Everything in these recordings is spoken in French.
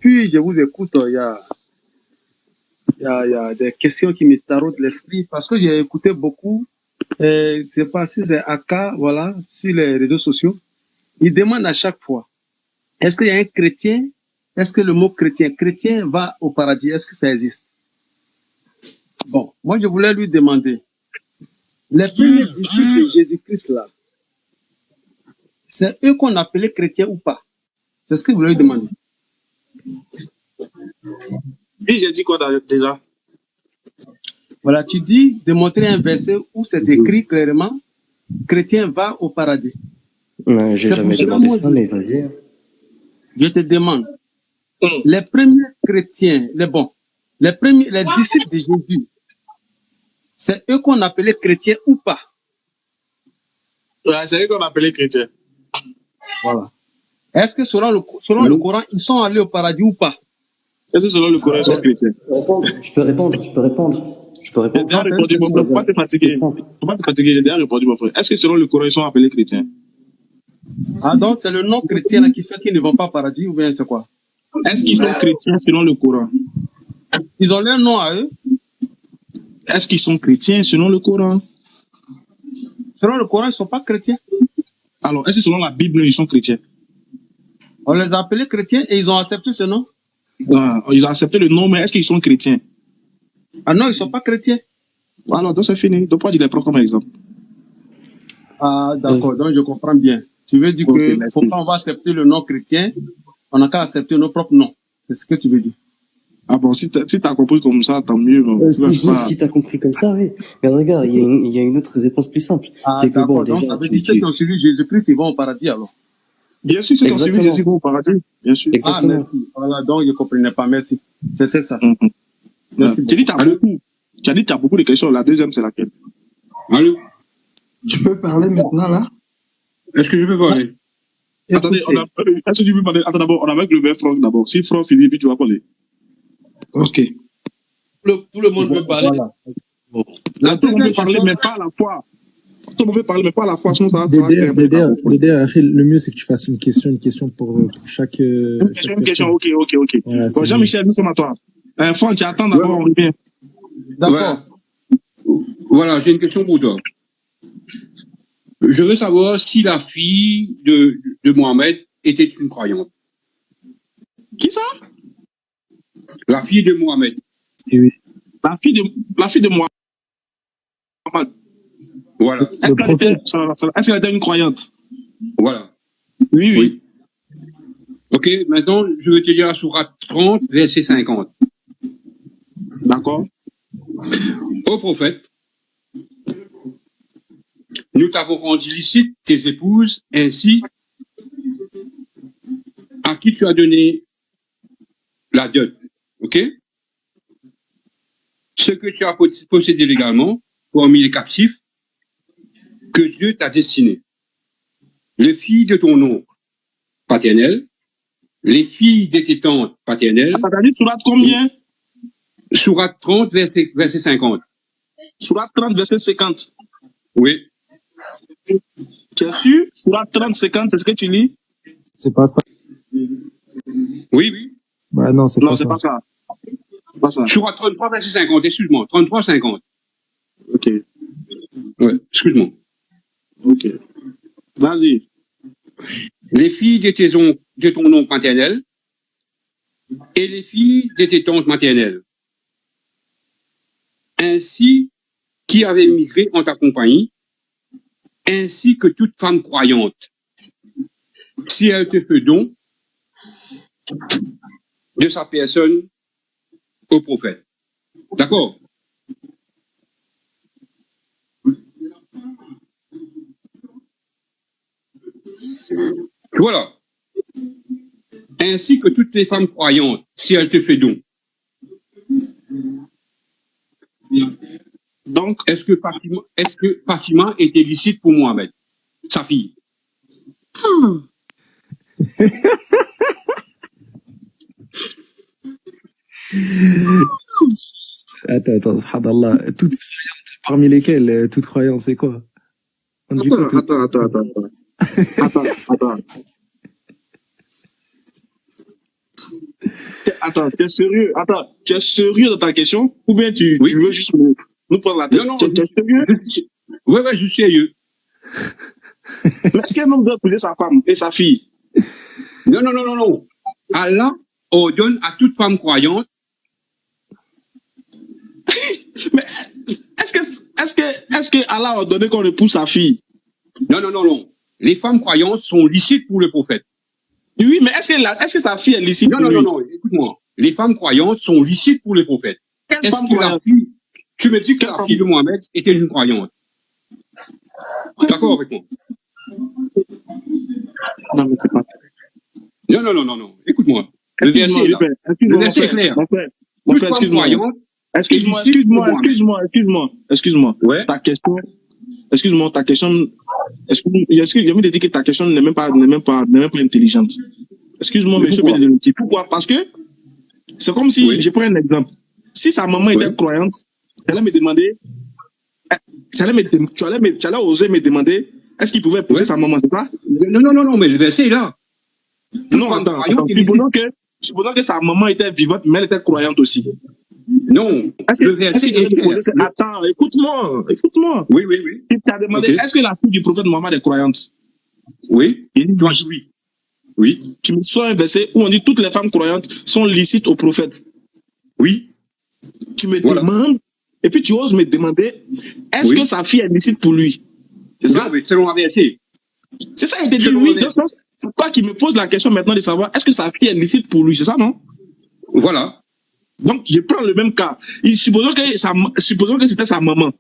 depuis je vous écoute, il y a des questions qui me taraudent l'esprit parce que j'ai écouté beaucoup. C'est passé, c'est Aka, voilà, sur les réseaux sociaux. Il demande à chaque fois, est-ce qu'il y a un chrétien? Est-ce que le mot chrétien va au paradis? Est-ce que ça existe? Bon, moi je voulais lui demander, les premiers disciples de Jésus-Christ là, c'est eux qu'on appelait chrétiens ou pas? C'est ce que je voulais lui demander. Oui, j'ai dit quoi déjà? Voilà, tu dis de montrer un verset où c'est écrit clairement, chrétien va au paradis. J'ai C'est jamais pour cela, demandé moi, ça, mais vas-y. je te demande, les premiers chrétiens, les disciples de Jésus, c'est eux qu'on appelait chrétiens ou pas? Ouais, c'est eux qu'on appelait chrétiens. Voilà. Est-ce que selon le Coran, ils sont allés au paradis ou pas? Est-ce que selon le Coran, ils sont chrétiens? Je peux répondre. J'ai déjà répondu, mon frère. Faut pas te fatiguer. Faut pas te fatiguer, j'ai déjà répondu, mon frère. Est-ce que selon le Coran, ils sont appelés chrétiens? Ah, donc c'est le nom chrétien là qui fait qu'ils ne vont pas au paradis ou bien c'est quoi? Est-ce qu'ils sont chrétiens selon le Coran? Ils ont leur nom à eux? Est-ce qu'ils sont chrétiens selon le Coran? Selon le Coran, ils ne sont pas chrétiens. Alors, est-ce que selon la Bible, ils sont chrétiens? On les a appelés chrétiens et ils ont accepté ce nom? Ah, ils ont accepté le nom, mais est-ce qu'ils sont chrétiens? Ah non, ils ne sont pas chrétiens. Alors, donc c'est fini. Donc, pas dire les prendre comme exemple. Ah, d'accord, donc je comprends bien. Tu veux dire que pourquoi on va accepter le nom chrétien, on n'a qu'à accepter nos propres noms. C'est ce que tu veux dire. Ah bon, si tu as compris comme ça, tant mieux. Si tu as compris comme ça, oui. Mais regarde, il y a une autre réponse plus simple. Ah, c'est que bon, donc, déjà. ça veut dire ceux qui ont suivi Jésus-Christ, ils vont au paradis alors. Bien sûr, ceux qui ont suivi Jésus vont au paradis. Bien sûr. Exactement. Ah, merci. Voilà, donc je ne comprenais pas. Merci. C'était ça. Merci. Tu as dit que tu as beaucoup de questions. La deuxième, c'est laquelle? Allô? Tu peux parler maintenant, là? Est-ce que je peux parler? Attendez, est-ce que tu peux parler? Attends, d'abord, on a avec le maire Franck d'abord. Si Franck finit, puis tu vas parler. Ok. Tout le monde peut parler. Voilà. Bon. Tout le monde peut parler, mais pas à la fois. Tout le monde peut parler, mais pas à la fois. Sinon, ça va faire le mieux, c'est que tu fasses une question pour chaque. Une question, ok. Voilà, bon, Jean-Michel, nous sommes à toi. Franck, tu attends d'abord, on revient. D'accord. Voilà, j'ai une question pour toi. Je veux savoir si la fille de Mohamed était une croyante. Qui ça? La fille de Mohamed. Oui. La fille de Mohamed. Voilà. Est-ce qu'elle était une croyante? Voilà. Oui. Ok, maintenant, je veux te dire la sourate 30, verset 50. D'accord. Ô prophète, nous t'avons rendu licite tes épouses, ainsi à qui tu as donné la dot. Ok? Ce que tu as possédé légalement, parmi les captifs, que Dieu t'a destiné. Les filles de ton oncle paternel, les filles de tes tantes paternelles. T'as dit sourate combien? Sourate 30, verset 50. Sourate 30, verset 50. Oui. Tu es sûr? Sourate 30, 50, c'est ce que tu lis? C'est pas ça. Oui. Bah non, c'est pas ça. C'est pas ça. Sourate 33, verset 50, excuse-moi. 33, 50. Ok. Ouais, excuse-moi. Ok. Vas-y. Les filles de ton oncle paternel et les filles de tes tantes maternelles, ainsi qui avaient migré en ta compagnie, ainsi que toute femme croyante, si elle te fait don de sa personne au prophète. D'accord? Voilà. Ainsi que toutes les femmes croyantes, si elles te fait don. Donc, est-ce que Fatima était licite pour Mohamed, sa fille? Attends, subhanallah. Toute croyante, parmi lesquelles, toute croyante, c'est quoi? Attends. attends, tu es sérieux? Attends, tu es sérieux dans ta question? Ou bien tu veux juste nous prendre la tête? Non, Tu es sérieux? Ouais, je suis sérieux. Mais est-ce qu'un homme doit épouser sa femme et sa fille? Non. Allah ordonne à toute femme croyante. Mais est-ce que Allah a ordonné qu'on épouse sa fille? Non. Les femmes croyantes sont licites pour le prophète. Oui, mais est-ce que sa fille est licite? Non, écoute-moi. Les femmes croyantes sont licites pour le prophète. Quelle femme Est-ce que croyante? tu me dis que la fille de Mohamed était une croyante? D'accord avec moi? Non, mais c'est pas. Non. Écoute-moi. Le verset est là. Le verset est clair. Mon frère, excuse-moi. Ouais. Ta question, est-ce que j'ai envie de dire que ta question n'est même pas intelligente? Excuse-moi, mais je suis obligé de le dire. Pourquoi? Parce que c'est comme si, je prends un exemple. Si sa maman était croyante, elle allait me demander, tu allais oser me demander, est-ce qu'il pouvait épouser sa maman, c'est ça? Non, mais le verset est là. Non, attends, supposons que sa maman était vivante, mais elle était croyante aussi. Non, le verset est clair. Attends, écoute-moi. Oui. Il t'a demandé, est-ce que la fille du prophète Mohammed est croyante? Oui. Oui. Tu me sors un verset où on dit toutes les femmes croyantes sont licites au prophète. Oui. Tu me demandes, et puis tu oses me demander, est-ce que sa fille est licite pour lui? C'est ça? Non, mais selon la vérité. C'est ça, il te dit oui. C'est toi qui me poses la question maintenant de savoir, est-ce que sa fille est licite pour lui? C'est ça, non? Voilà. Donc, je prends le même cas. Supposons que c'était sa maman.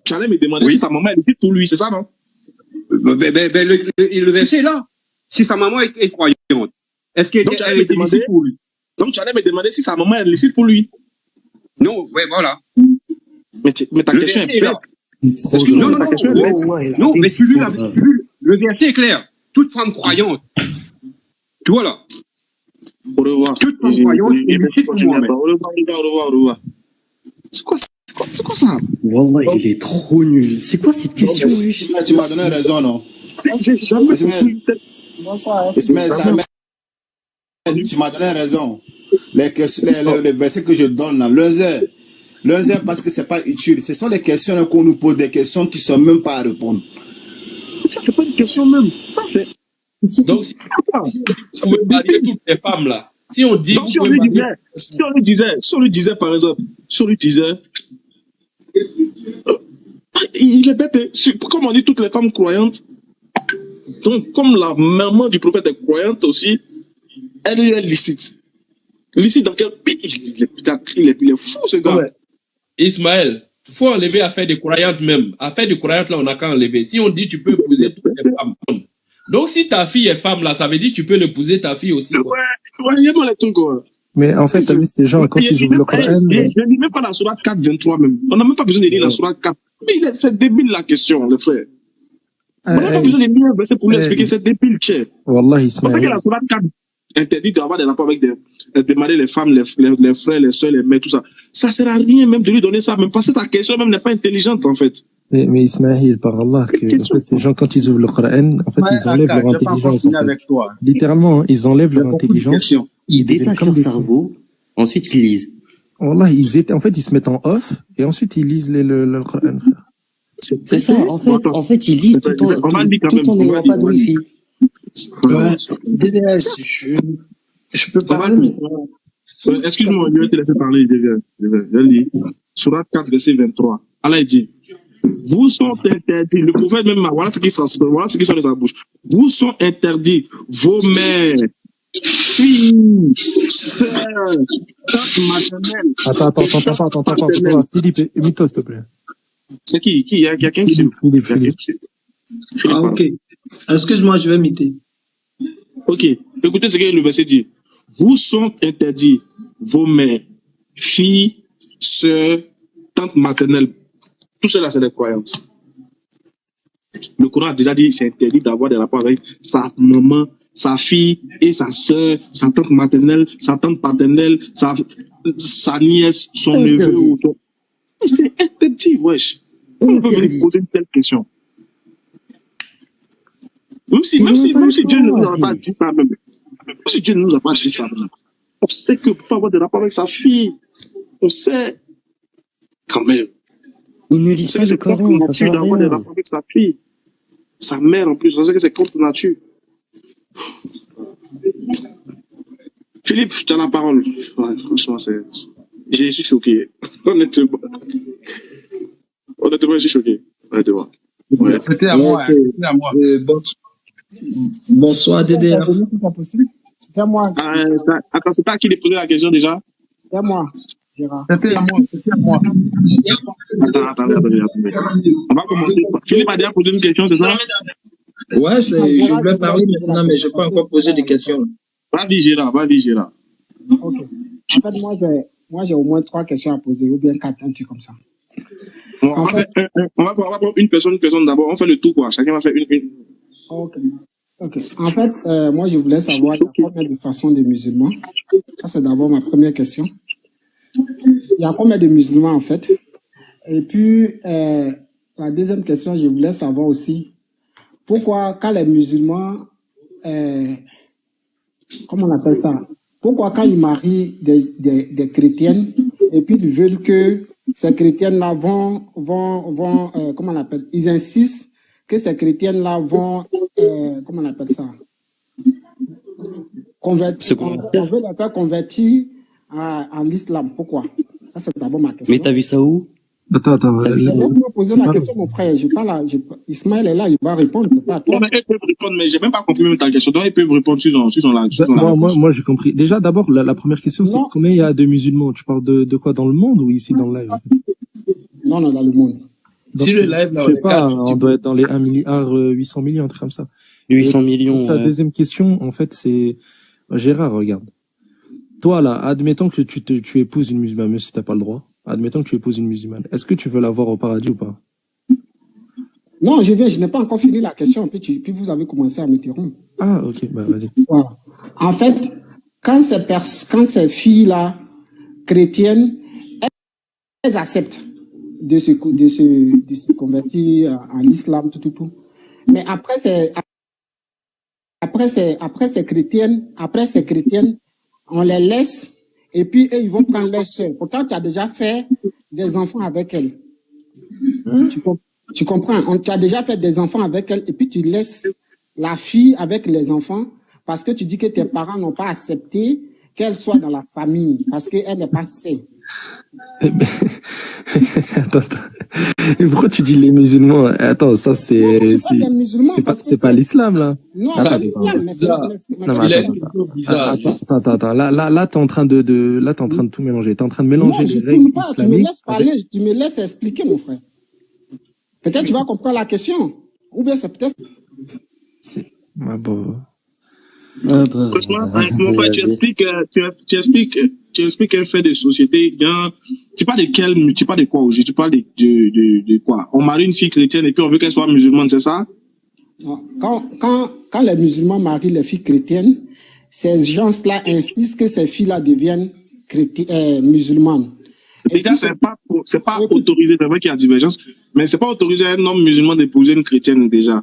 Tu allais me demander si sa maman est licite pour lui, c'est ça, non? Le verset est là. Si sa maman est croyante, est-ce qu'elle est licite pour lui? Donc, tu allais me demander si sa maman est licite pour lui? Non, voilà. Mais ta question est bête. Non, mais tu le verset est clair. Toute femme croyante. Tu vois là. Au revoir. Toute femme croyante est licite pour Mohamed. Au revoir. C'est quoi ça? Wallah, il est trop nul. C'est quoi cette question? Tu m'as donné raison, non? J'ai jamais compris. Tu m'as donné raison. Les versets que je donne là, leurs heures parce que c'est pas utile. Ce sont des questions qu'on nous pose, des questions qui sont même pas à répondre. Ça, c'est pas une question même. Ça, c'est. Donc, si on veut marier toutes les femmes là, si on dit. Donc, si on lui disait, par exemple, il est bête. Comme on dit toutes les femmes croyantes, donc comme la maman du prophète est croyante aussi, elle est licite. Licite dans quel pays? Il est fou ce gars. Ouais. Ismaël, il faut enlever affaire des croyantes même. Affaire des croyantes là, on n'a qu'à enlever. Si on dit tu peux épouser toutes les femmes. Donc si ta fille est femme là, ça veut dire tu peux l'épouser ta fille aussi. Quoi. Ouais, il y a pas les trucs quoi. Mais en fait, t'as vu ces gens, quand ils ouvrent le Coran. Je ne dis même pas la Sourate 4, 23 même. On n'a même pas besoin de lire la Sourate 4. Mais c'est débile la question, le frère. On n'a pas besoin de lire un verset pour lui expliquer, c'est débile, tchè. Wallah, Ismaël. Parce que la Sourate 4 interdit d'avoir des rapports avec des maris, les femmes, les frères, les soeurs, les mères, tout ça. Ça sert à rien même de lui donner ça, même parce que ta question même n'est pas intelligente en fait. Mais Ismaël, par Allah, que en fait, ces gens, quand ils ouvrent le Coran, en fait, ils enlèvent leur intelligence. En fait. Littéralement, ils enlèvent leur intelligence. Ils déplacent leur cerveau, ensuite ils lisent. Wallah, en fait, ils se mettent en off, et ensuite ils lisent le Coran. C'est ça, en fait, ils lisent tout en n'ayant pas de wifi. DDS, je peux parler. Excuse-moi, je vais te laisser parler, je vais lire. Sourate 4, verset 23. Allah dit, vous sont interdits, le prophète même, voilà ce qui sort de sa bouche. Vous sont interdits, vos mères, filles, sœurs, tantes maternelles. Attends, Philippe, imite-toi, s'il te plaît. C'est qui? Il y a quelqu'un qui Philippe. Ah, ok. Excuse-moi, je vais imiter. Ok. Écoutez ce que le verset dit. Vous sont interdits vos mères, filles, sœurs, tantes maternelles. Tout cela, c'est des croyances. Le Coran a déjà dit c'est interdit d'avoir des rapports avec sa maman, sa fille et sa sœur, sa tante maternelle, sa tante paternelle, sa nièce, son neveu. C'est interdit, wesh. On peut venir poser une telle question. Même si Dieu ne nous a pas dit ça même. Même si Dieu ne nous a pas dit ça même. On sait que peut avoir des rapports avec sa fille. On sait, quand même. Ils ne lisent pas le Coran, ça sert à d'avoir des rien. rapports avec sa fille. Sa mère, en plus, on sait que c'est contre nature. Philippe, tu as la parole. Ouais, franchement, je suis choqué. Honnêtement, je suis choqué. Honnêtement. Ouais. C'était à moi. Hein, c'était à moi. Bonsoir, DDR. Si c'est possible. C'était à moi. Attends, c'est pas à qui de poser la question déjà? C'était à moi, Gérard. C'était à moi. C'était à moi. Attendez. On va commencer. Philippe a déjà posé une question, c'est ça? Ouais, je voulais parler maintenant, mais je n'ai pas encore posé de questions. Vas-y, Gérard. Ok. En fait, moi, j'ai au moins 3 questions à poser, ou bien 4, un truc comme ça. On va prendre une personne d'abord. On fait le tout, quoi. Chacun va faire une. Ok. En fait, moi, je voulais savoir il y a combien de façons de musulmans. Ça, c'est d'abord ma première question. Il y a combien de musulmans, en fait? Et puis, la deuxième question, je voulais savoir aussi, pourquoi, quand les musulmans, comment on appelle ça? Pourquoi, quand ils marient des chrétiennes, et puis ils veulent que ces chrétiennes-là vont comment on appelle? Ils insistent que ces chrétiennes-là vont, comment on appelle ça? On veut les faire convertir en l'islam. Pourquoi? Ça, c'est d'abord ma question. Mais t'as vu ça où? Attends. Je vais vous poser la question, mon frère. Ismaël est là, il va répondre. C'est pas à toi. Non, mais ils peuvent répondre, mais j'ai même pas compris même ta question. Donc, ils peuvent répondre sur la Moi, j'ai compris. Déjà, d'abord, la première question, c'est combien il y a de musulmans? Tu parles de quoi, dans le monde ou ici dans le live? Non, dans le monde. Donc, si le live, je sais pas, on doit être dans les 1,8 milliard, un truc comme ça. 800 millions. Ta deuxième question, en fait, c'est Gérard, regarde. Toi, là, admettons que tu épouses une musulmane, même si t'as pas le droit. Admettons que tu épouses une musulmane. Est-ce que tu veux la voir au paradis ou pas? Non, je n'ai pas encore fini la question, puis vous avez commencé à m'interrompre. Ah, ok, bah vas-y. Voilà. En fait, quand ces filles-là, chrétiennes, elles acceptent de se convertir en l'islam, tout. Mais après ces chrétiennes, on les laisse, et puis eux, ils vont prendre leurs sœurs. Pourtant, tu as déjà fait des enfants avec elles. Tu comprends? Tu as déjà fait des enfants avec elles, et puis tu laisses la fille avec les enfants, parce que tu dis que tes parents n'ont pas accepté qu'elle soit dans la famille, parce qu'elle n'est pas saine. Attends. Et pourquoi tu dis les musulmans? Attends, ça c'est pas l'islam là. Non, c'est l'islam, mais Attends. Là t'es en train de tout mélanger. T'es en train de mélanger les règles islamiques. Tu me laisses expliquer, mon frère. Peut-être tu vas comprendre la question. Ou bien c'est peut-être. Mon frère, tu expliques un fait de société. Tu parles de quoi aujourd'hui? Tu parles de quoi? On marie une fille chrétienne et puis on veut qu'elle soit musulmane, c'est ça? Quand les musulmans marient les filles chrétiennes, ces gens-là insistent que ces filles-là deviennent musulmanes. Déjà, c'est pas autorisé. C'est vrai qu'il y a divergence, mais c'est pas autorisé à un homme musulman d'épouser une chrétienne déjà.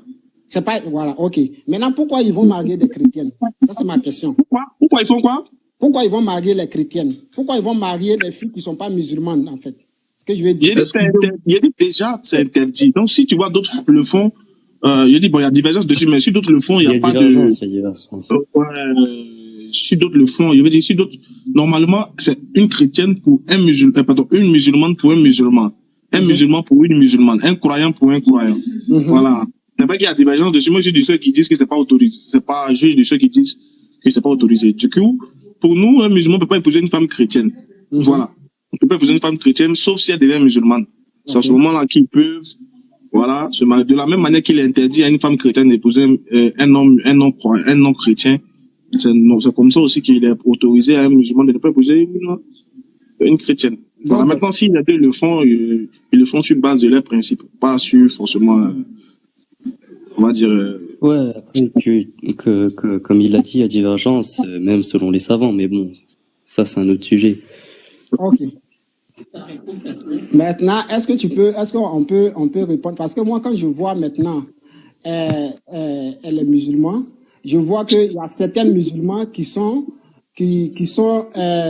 C'est pas, voilà, ok. Maintenant, pourquoi ils vont marier des chrétiennes? Ça, c'est ma question. Pourquoi ils font quoi? Pourquoi ils vont marier les chrétiennes? Pourquoi ils vont marier des filles qui ne sont pas musulmanes, en fait? Ce que je veux dire. Il dit déjà, c'est interdit. Donc, si tu vois d'autres le font, il dit, bon, il y a divergence dessus, mais si d'autres le font, il n'y a pas de. Il y a divergence. Si d'autres le font, je veux dire, si d'autres, normalement, c'est une chrétienne pour un musulman, une musulmane pour un musulman. Un musulman pour une musulmane. Un croyant pour un croyant. Voilà. C'est vrai qu'il y a divergence dessus. Moi, je suis de ceux qui disent que c'est pas autorisé. C'est pas, je suis de ceux qui disent que c'est pas autorisé. Du coup, pour nous, un musulman ne peut pas épouser une femme chrétienne. Voilà. On ne peut pas épouser une femme chrétienne, sauf si elle devient musulmane. C'est à ce moment-là qu'ils peuvent, voilà, se marier. De la même manière qu'il est interdit à une femme chrétienne d'épouser un homme chrétien. C'est comme ça aussi qu'il est autorisé à un musulman de ne pas épouser une chrétienne. Voilà. Maintenant, si les deux le font, ils le font sur base de leurs principes, pas sur forcément, on va dire. Ouais, après, comme il l'a dit, il y a divergence, même selon les savants, mais bon, ça c'est un autre sujet. Ok. Maintenant, est-ce qu'on peut répondre? Parce que moi, quand je vois maintenant les musulmans, je vois qu'il y a certains musulmans qui sont qui sont,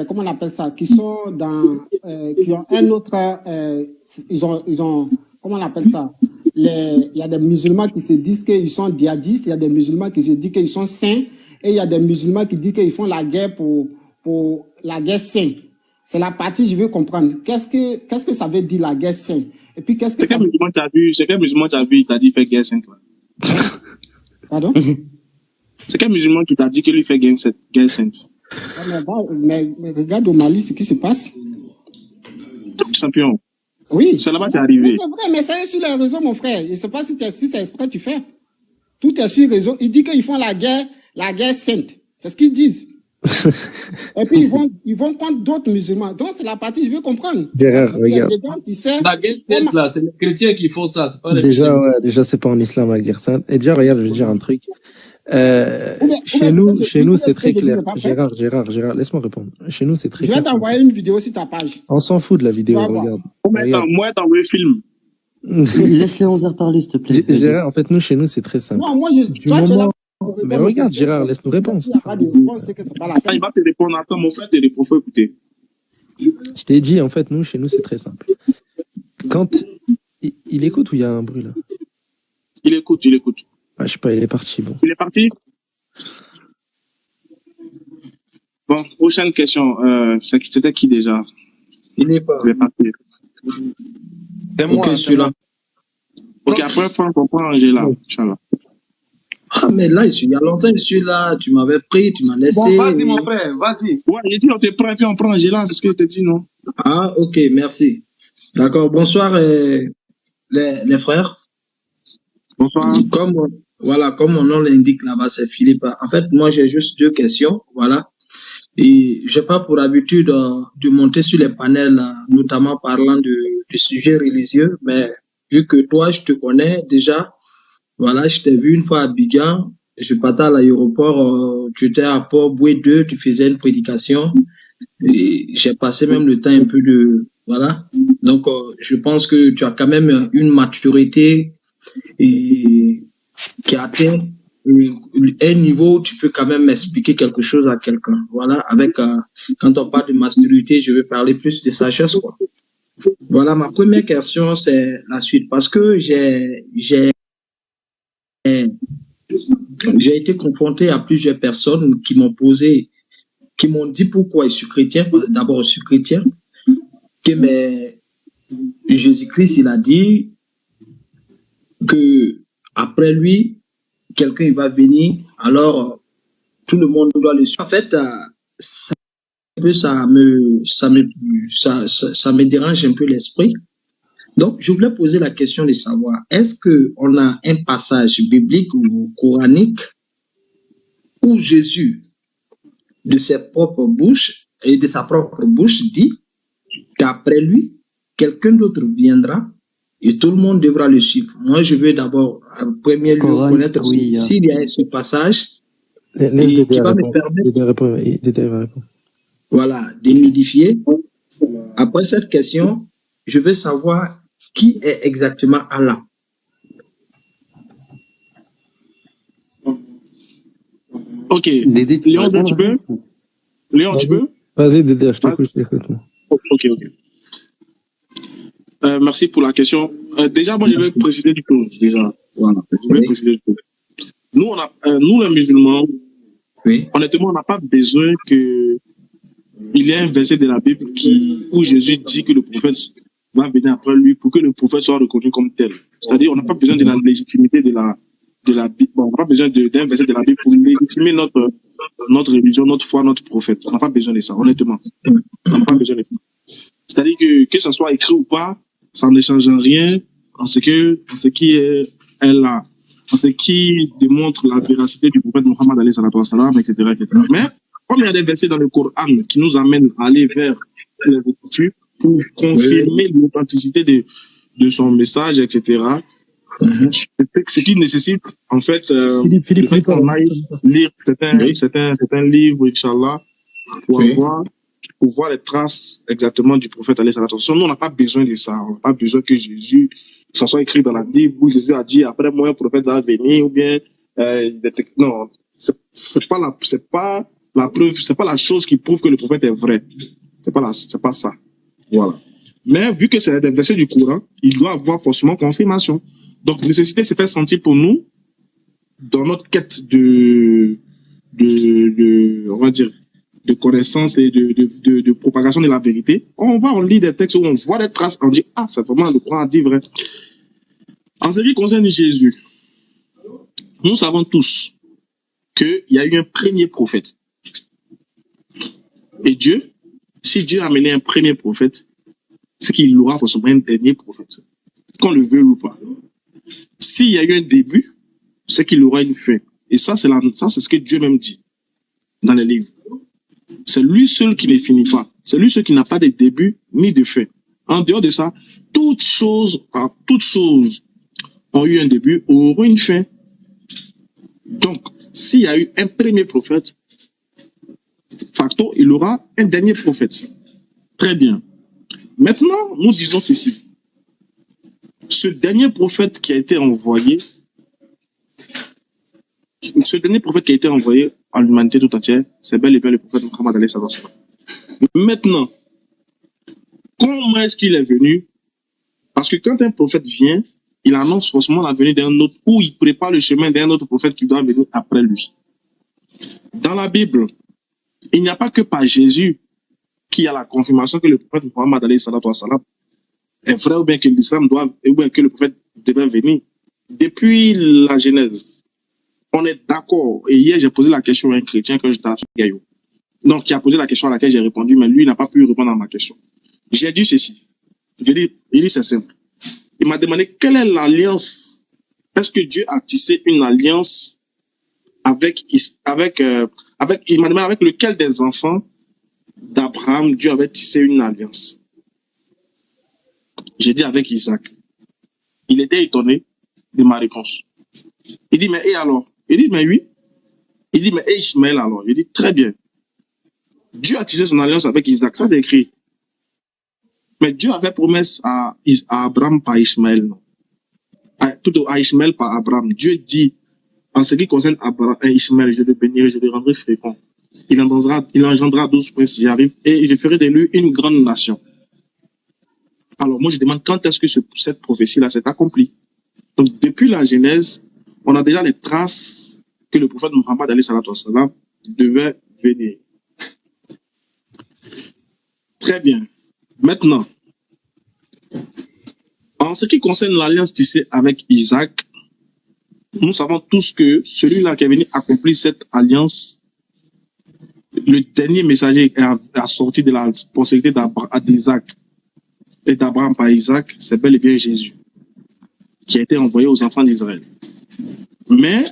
comment on appelle ça, qui sont dans, qui ont un autre, ils ont, comment on appelle ça, il y a des musulmans qui se disent qu'ils sont djihadistes, il y a des musulmans qui se disent qu'ils sont saints, et il y a des musulmans qui disent qu'ils font la guerre pour la guerre sainte. C'est la partie, je veux comprendre. Qu'est-ce que ça veut dire la guerre sainte? Et puis qu'est-ce que C'est quel musulman tu as vu, il t'a dit faire guerre sainte, là? Pardon? C'est quel musulman qui t'a dit que lui fait guerre sainte? Mais regarde au Mali ce qui se passe. Champion. Oui. C'est là-bas que tu es arrivé. C'est vrai, mais ça est sur les réseaux, mon frère. Je ne sais pas si c'est exprès tu fais. Tout est sur les réseaux. Ils disent qu'ils font la guerre sainte. C'est ce qu'ils disent. Et puis ils vont contre d'autres musulmans. Donc c'est la partie, je veux comprendre. Gérard, regarde. La guerre sainte, là, c'est les chrétiens qui font ça. C'est pas les Déjà, c'est pas en islam la guerre sainte. Et déjà, regarde, je vais dire un truc. Chez nous, c'est très clair. Gérard, laisse-moi répondre. Chez nous, c'est très clair. Je vais t'envoyer une vidéo sur ta page. On s'en fout de la vidéo, regarde. Moi, t'as envoyé le film. Laisse les 11 parler, s'il te plaît. Gérard, en fait, nous, chez nous, c'est très simple. Non, moi, Mais regarde, Gérard, laisse-nous répondre. Il va te répondre. Attends, mon frère te répond, faut écouter. Je t'ai dit, en fait, nous, chez nous, c'est très simple. Quand il écoute ou il y a un bruit là? Il écoute. Ah, je sais pas, il est parti. Bon. Il est parti? Bon, prochaine question. C'était qui déjà? Il n'est pas. Il est parti. C'est moi. Ok, celui-là. Ok, après, on prend Angela. Inch'Allah. Ah, mais là, il y a longtemps, je suis là. Tu m'avais pris, tu m'as laissé. Bon, vas-y, mon frère, vas-y. Ouais, j'ai dit, on te prend et puis on prend Angela. C'est ce que je t'ai dit, non? Ah, ok, merci. D'accord. Bonsoir, les frères. Bonsoir. Comme mon nom l'indique là-bas, c'est Philippe. En fait, moi, j'ai juste 2 questions. Voilà. Et j'ai pas pour habitude de monter sur les panels, notamment parlant de sujets religieux, mais vu que toi, je te connais déjà, voilà, je t'ai vu une fois à Abidjan, je partais à l'aéroport, tu étais à Port-Boué 2, tu faisais une prédication, et j'ai passé même le temps un peu de, voilà. Donc, je pense que tu as quand même une maturité et qui atteint un niveau où tu peux quand même expliquer quelque chose à quelqu'un. Voilà, avec quand on parle de maturité, je vais parler plus de sagesse, quoi. Voilà, ma première question, c'est la suite, parce que j'ai été confronté à plusieurs personnes qui m'ont dit pourquoi je suis chrétien. D'abord, je suis chrétien, mais Jésus-Christ, il a dit que après lui, quelqu'un il va venir, alors tout le monde doit le suivre. En fait, ça me dérange un peu l'esprit. Donc, je voulais poser la question de savoir, est-ce qu'on a un passage biblique ou coranique où Jésus, de sa propre bouche, dit qu'après lui, quelqu'un d'autre viendra et tout le monde devra le suivre. Moi, je veux d'abord, en premier lieu, connaître s'il y a ce passage qui va me permettre voilà, d'émidifier. Après cette question, je veux savoir qui est exactement Allah. Ok. Léon, tu peux? Léon, tu peux? Vas-y, Dédé, je t'écoute. Ok. Merci pour la question. Déjà, moi, je vais préciser du tout. Voilà. Je vais préciser du tout. Nous, les musulmans, honnêtement, on n'a pas besoin qu'il y ait un verset de la Bible où Jésus dit que le prophète va venir après lui pour que le prophète soit reconnu comme tel. C'est-à-dire, on n'a pas besoin de la légitimité de la Bible. On n'a pas besoin d'un verset de la Bible pour légitimer notre religion, notre foi, notre prophète. On n'a pas besoin de ça, honnêtement. On n'a pas besoin de ça. C'est-à-dire que ce soit écrit ou pas, ça ne change rien en ce qui est là, en ce qui démontre la véracité du prophète Mohammed alayhi salatu wassalam, etc., etc. Mais, comme il y a des versets dans le Coran qui nous amènent à aller vers les Écritures pour confirmer l'authenticité de son message, etc., ce qui nécessite, en fait, qu'on aille lire certains livres, Inch'Allah, pour voir les traces exactement du prophète alayhi salatu wassalam. Nous, on n'a pas besoin de ça. On n'a pas besoin que Jésus, ça soit écrit dans la Bible où Jésus a dit après moi un prophète va venir ou bien non, c'est pas la preuve, c'est pas la chose qui prouve que le prophète est vrai. C'est pas ça. Voilà. Mais vu que c'est des versets du Coran, il doit avoir forcément confirmation. Donc, nécessité se fait sentir pour nous dans notre quête on va dire, de connaissance et de propagation de la vérité. On lit des textes où on voit des traces, on dit, ah, c'est vraiment le Coran a dit vrai. En ce qui concerne Jésus, nous savons tous qu'il y a eu un premier prophète. Et Dieu, si Dieu a amené un premier prophète, c'est qu'il aura forcément un dernier prophète. Qu'on le veuille ou pas. S'il y a eu un début, c'est qu'il aura une fin. Et ça, c'est ce que Dieu même dit dans les livres. C'est lui seul qui ne finit pas. C'est lui seul qui n'a pas de début ni de fin. En dehors de ça, toutes choses ont eu un début, auront une fin. Donc, s'il y a eu un premier prophète, facto, il aura un dernier prophète. Très bien. Maintenant, nous disons ceci. Ce dernier prophète qui a été envoyé, à l'humanité tout entière, c'est bel et bien le prophète Mohammed alayhi sallam. Maintenant, comment est-ce qu'il est venu? Parce que quand un prophète vient, il annonce forcément la venue d'un autre, ou il prépare le chemin d'un autre prophète qui doit venir après lui. Dans la Bible, il n'y a pas que par Jésus qui a la confirmation que le prophète Mohammed alayhi sallam est vrai, ou bien que l'islam ou bien que le prophète devrait venir. Depuis la Genèse, on est d'accord. Et hier, j'ai posé la question à un chrétien que j'étais à Gaillot. Donc, qui a posé la question à laquelle j'ai répondu, mais lui, il n'a pas pu répondre à ma question. J'ai dit ceci. Il dit, c'est simple. Il m'a demandé quelle est l'alliance. Est-ce que Dieu a tissé une alliance il m'a demandé avec lequel des enfants d'Abraham Dieu avait tissé une alliance. J'ai dit avec Isaac. Il était étonné de ma réponse. Il dit, mais et alors? Il dit, mais oui. Il dit, mais et Ishmaël alors? Il dit, très bien. Dieu a tissé son alliance avec Isaac, ça c'est écrit. Mais Dieu avait promesse à Abraham par Ishmaël, non? Plutôt à Ishmaël par Abraham. Dieu dit, en ce qui concerne Ishmaël, je le bénirai, je le rendrai fécond. Il engendrera 12 princes, j'y arrive, et je ferai de lui une grande nation. Alors moi je demande quand est-ce que cette prophétie-là s'est accomplie. Donc depuis la Genèse, on a déjà les traces que le prophète Mohammed alayhi sallam devait venir. Très bien. Maintenant, en ce qui concerne l'alliance tissée avec Isaac, nous savons tous que celui-là qui est venu accomplir cette alliance, le dernier messager a sorti de la postérité d'Isaac et d'Abraham par Isaac, c'est bel et bien Jésus, qui a été envoyé aux enfants d'Israël. Mais,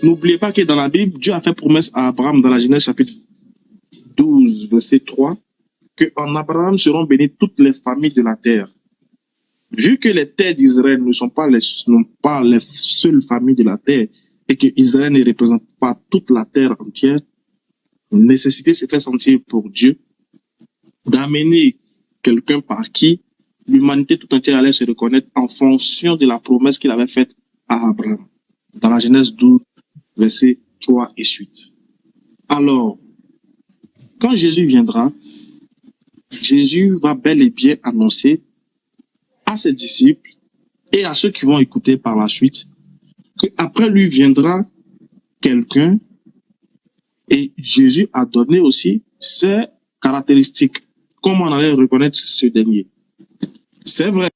n'oubliez pas que dans la Bible, Dieu a fait promesse à Abraham dans la Genèse chapitre 12, verset 3, qu'en Abraham seront bénies toutes les familles de la terre. Vu que les terres d'Israël ne sont pas les seules familles de la terre et que Israël ne représente pas toute la terre entière, une nécessité se fait sentir pour Dieu d'amener quelqu'un par qui l'humanité tout entière allait se reconnaître en fonction de la promesse qu'il avait faite à Abraham. Dans la Genèse 12, versets 3 et suite. Alors, quand Jésus viendra, Jésus va bel et bien annoncer à ses disciples et à ceux qui vont écouter par la suite qu'après lui viendra quelqu'un, et Jésus a donné aussi ses caractéristiques. Comment on allait reconnaître ce dernier? C'est vrai.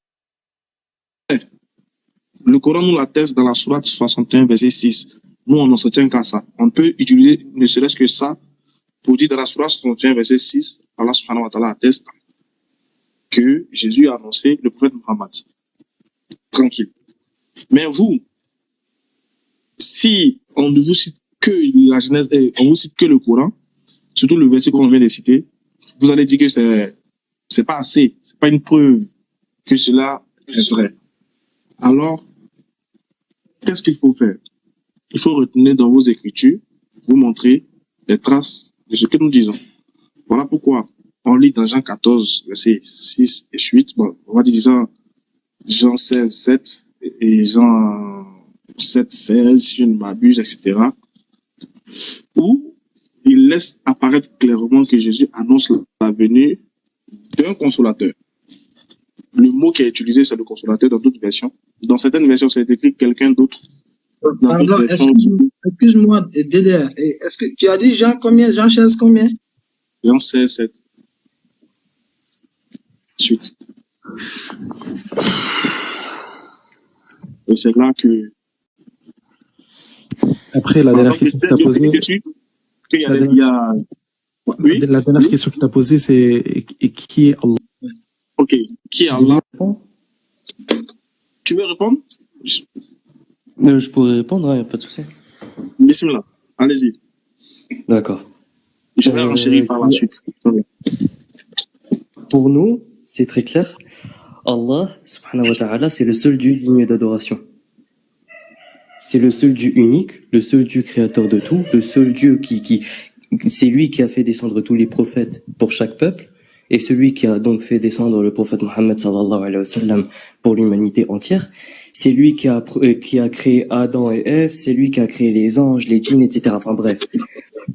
Le Coran nous l'atteste dans la sourate 61, verset 6. Nous, on n'en se tient qu'à ça. On peut utiliser ne serait-ce que ça pour dire dans la sourate 61, verset 6, Allah subhanahu wa ta'ala atteste que Jésus a annoncé le prophète Muhammad. Tranquille. Mais vous, si on ne vous cite que la Genèse, on vous cite que le Coran, surtout le verset qu'on vient de citer, vous allez dire que c'est pas assez, c'est pas une preuve que cela est vrai. Alors, qu'est-ce qu'il faut faire? Il faut retenir dans vos écritures, vous montrer les traces de ce que nous disons. Voilà pourquoi on lit dans Jean 14, versets 6 et 8, bon, on va dire Jean 16, 7 et Jean 7, 16, si je ne m'abuse, etc. Où laisse apparaître clairement que Jésus annonce la venue d'un consolateur. Le mot qui est utilisé, c'est le consolateur dans d'autres versions. Dans certaines versions, c'est écrit quelqu'un d'autre. Dans Pardon, d'autres versions, excuse-moi, Dédé, est-ce que tu as dit Jean combien? Jean 16 combien? Jean 16, 7. Suite. Et c'est là que... Après, la dernière question que tu as posée, qu'il y a, il y a... Oui? la dernière question que tu as posée, c'est et qui est Allah? Ok. Qui est Allah? Tu veux répondre? Je pourrais répondre, il n'y a pas de souci. Bismillah. Allez-y. D'accord. Je vais enchérir par la suite. Pour nous, c'est très clair. Allah, subhanahu wa ta'ala, c'est le seul Dieu digne d'adoration. C'est le seul Dieu unique, le seul Dieu créateur de tout, le seul Dieu c'est lui qui a fait descendre tous les prophètes pour chaque peuple, et celui qui a donc fait descendre le prophète Mohammed sallallahu alayhi wa sallam pour l'humanité entière. C'est lui qui a créé Adam et Ève, c'est lui qui a créé les anges, les djinns, etc. Enfin bref.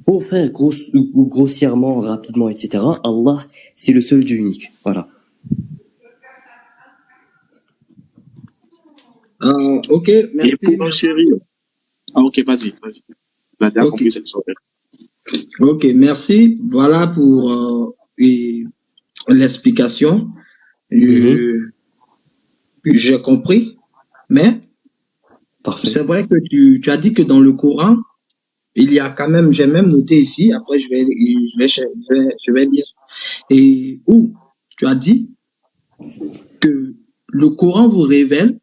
Pour faire grossièrement, rapidement, etc., Allah, c'est le seul Dieu unique. Voilà. Ok, merci. Et pour enchérir... Ah, ok, vas-y. Vas-y, a compris cette sorte. Ok, merci. Voilà pour l'explication. J'ai compris, mais c'est vrai que tu as dit que dans le Coran, il y a quand même, j'ai même noté ici, après je vais lire, et où tu as dit que le Coran vous révèle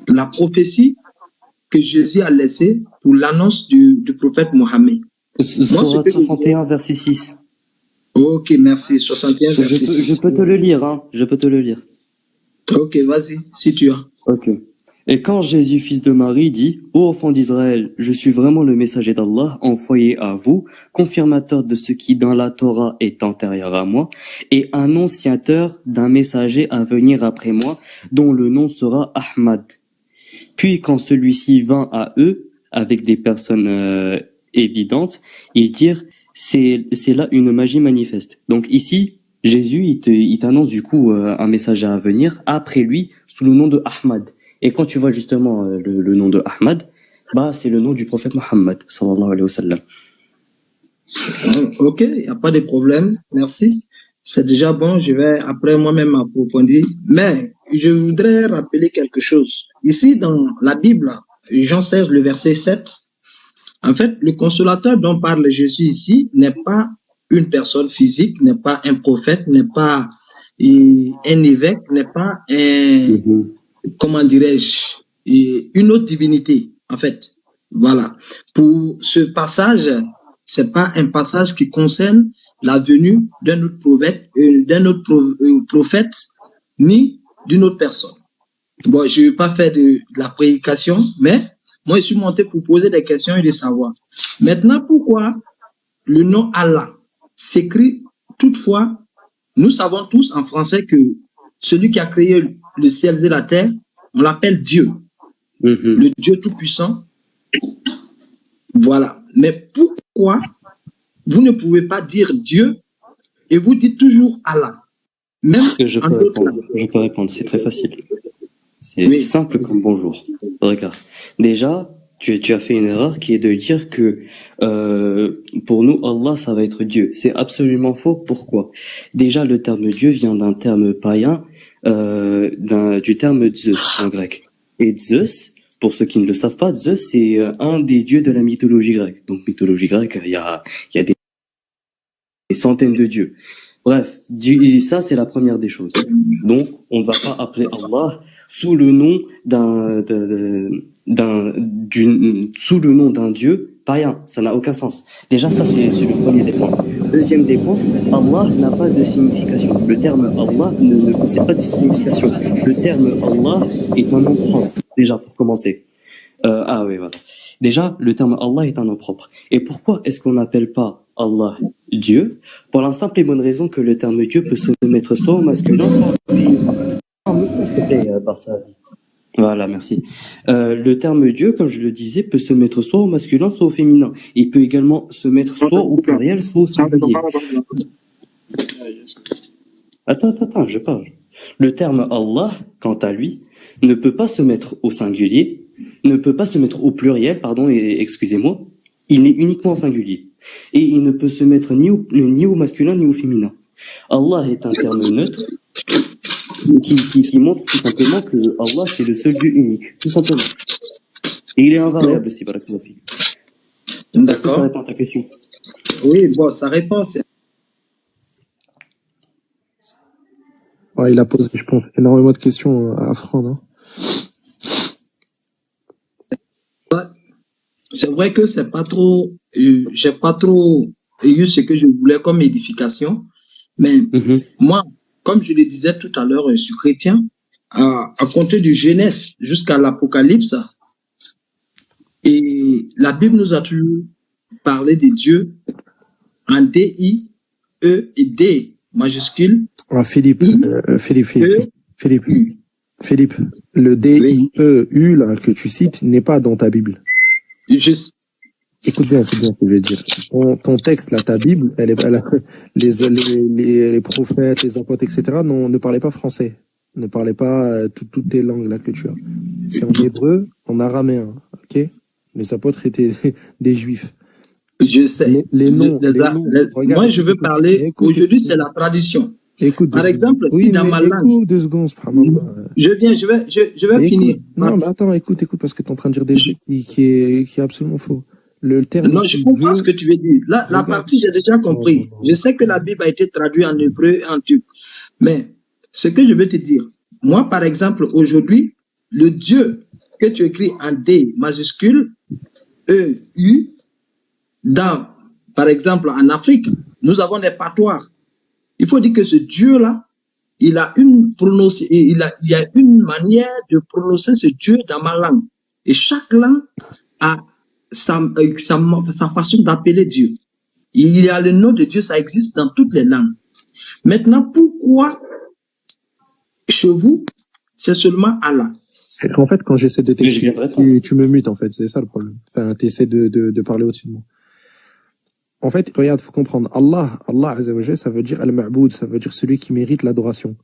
la prophétie que Jésus a laissée pour l'annonce du prophète Mohammed. Sourate 61, verset 6. Ok, merci. 61, verset 6. Je peux te le lire, hein. Je peux te le lire. Ok, vas-y, si tu as. Ok. Et quand Jésus, fils de Marie, dit « Ô enfants d'Israël, je suis vraiment le messager d'Allah, envoyé à vous, confirmateur de ce qui dans la Torah est antérieur à moi, et annonciateur d'un messager à venir après moi, dont le nom sera Ahmad. Puis quand celui-ci vint à eux, avec des personnes évidentes, ils dirent « C'est là une magie manifeste. » Donc ici, Jésus, il t'annonce du coup un messager à venir après lui, sous le nom de Ahmad. Et quand tu vois justement le nom de Ahmad, bah c'est le nom du prophète Mohammed sallallahu alayhi wa sallam. Ok, il n'y a pas de problème, merci. C'est déjà bon, je vais après moi-même approfondir. Mais je voudrais rappeler quelque chose. Ici dans la Bible, Jean 16, le verset 7, en fait, le consolateur dont parle Jésus ici n'est pas une personne physique, n'est pas un prophète, n'est pas un évêque, n'est pas un... comment dirais-je, une autre divinité, en fait. Voilà. Pour ce passage, c'est pas un passage qui concerne la venue d'un autre prophète, ni d'une autre personne. Bon, je ne vais pas faire de la prédication, mais moi, je suis monté pour poser des questions et de savoir. Maintenant, pourquoi le nom Allah s'écrit toutefois, nous savons tous en français que celui qui a créé le ciel et la terre, on l'appelle Dieu, le Dieu tout-puissant. Voilà. Mais pourquoi vous ne pouvez pas dire Dieu et vous dites toujours Allah? Même Je peux répondre, c'est très facile. C'est simple comme bonjour. Regarde. Déjà, tu as fait une erreur qui est de dire que pour nous, Allah, ça va être Dieu. C'est absolument faux. Pourquoi? Déjà, le terme Dieu vient d'un terme païen, du terme Zeus en grec. Et Zeus, pour ceux qui ne le savent pas, Zeus, c'est un des dieux de la mythologie grecque. Donc, mythologie grecque, il y a des centaines de dieux. Bref, ça, c'est la première des choses. Donc, on ne va pas appeler Allah sous le nom sous le nom d'un dieu païen. Ça n'a aucun sens. Déjà, ça, c'est le premier des points. Deuxième des points, Allah n'a pas de signification. Le terme Allah ne possède pas de signification. Le terme Allah est un nom propre, déjà, pour commencer. Oui, voilà. Déjà, le terme Allah est un nom propre. Et pourquoi est-ce qu'on n'appelle pas Allah Dieu? Pour la simple et bonne raison que le terme Dieu peut se mettre soit au masculin, soit au féminin. S'il te plaît, Barça. Voilà, merci. Le terme Dieu, comme je le disais, peut se mettre soit au masculin, soit au féminin. Il peut également se mettre soit au pluriel, soit au singulier. Attends, je parle. Le terme Allah, quant à lui, ne peut pas se mettre au singulier, ne peut pas se mettre au pluriel, pardon, excusez-moi. Il n'est uniquement au singulier. Et il ne peut se mettre ni au masculin, ni au féminin. Allah est un terme neutre qui montre tout simplement que Allah, c'est le seul Dieu unique, tout simplement. Et il est invariable aussi, barakallahu fik. Est-ce que ça D'accord. répond à ta question? Oui, bon, sa réponse est... Ouais, il a posé, je pense, énormément de questions à Fran, non? C'est vrai que c'est pas trop, j'ai pas trop eu ce que je voulais comme édification, mais moi, comme je le disais tout à l'heure, je suis chrétien, à compter du Genèse jusqu'à l'Apocalypse, et la Bible nous a toujours parlé de Dieu en D-I-E et D majuscule. Ah, Philippe, Philippe, le Oui. D-I-E-U, là, que tu cites, n'est pas dans ta Bible. Écoute bien ce que je vais dire. Ton texte, là, ta Bible, les prophètes, les apôtres, etc., ne parlaient pas français. Ne parlaient pas toutes tes langues, là, que tu as. C'est en hébreu, en araméen, ok? Les apôtres étaient des juifs. Je sais. Les noms, regarde, moi, je veux parler, aujourd'hui, c'est la tradition. Écoute, par exemple, si dans ma langue. Écoute 2 secondes, je vais finir. Non, mais attends, écoute, parce que tu es en train de dire des trucs qui est absolument faux. Le terme. Non, je comprends ce que tu veux dire. Là, la partie, j'ai déjà compris. Je sais que la Bible a été traduite en hébreu et en turc. Mais, ce que je veux te dire, moi, par exemple, aujourd'hui, le Dieu que tu écris en D majuscule, E, U, par exemple, en Afrique, nous avons des patois. Il faut dire que ce Dieu-là, il y a une manière de prononcer ce Dieu dans ma langue. Et chaque langue a sa façon d'appeler Dieu. Il y a le nom de Dieu, ça existe dans toutes les langues. Maintenant, pourquoi chez vous, c'est seulement Allah? En fait, quand j'essaie de t'expliquer, tu me mutes, en fait, c'est ça le problème. Enfin, tu essaies de parler au-dessus de moi. En fait, regarde, faut comprendre. Allah Azza wa Jalla, ça veut dire al-ma'boud, ça veut dire celui qui mérite l'adoration.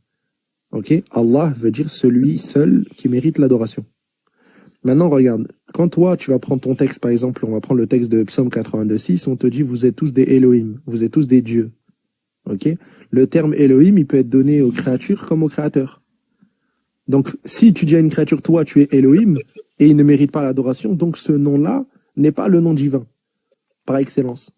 Ok? Allah veut dire celui seul qui mérite l'adoration. Maintenant, regarde. Quand toi, tu vas prendre ton texte, par exemple, on va prendre le texte de Psaume 82:6, on te dit, vous êtes tous des Elohim, vous êtes tous des dieux. Ok? Le terme Elohim, il peut être donné aux créatures comme aux créateurs. Donc, si tu dis à une créature, toi, tu es Elohim, et il ne mérite pas l'adoration, donc ce nom-là n'est pas le nom divin, par excellence.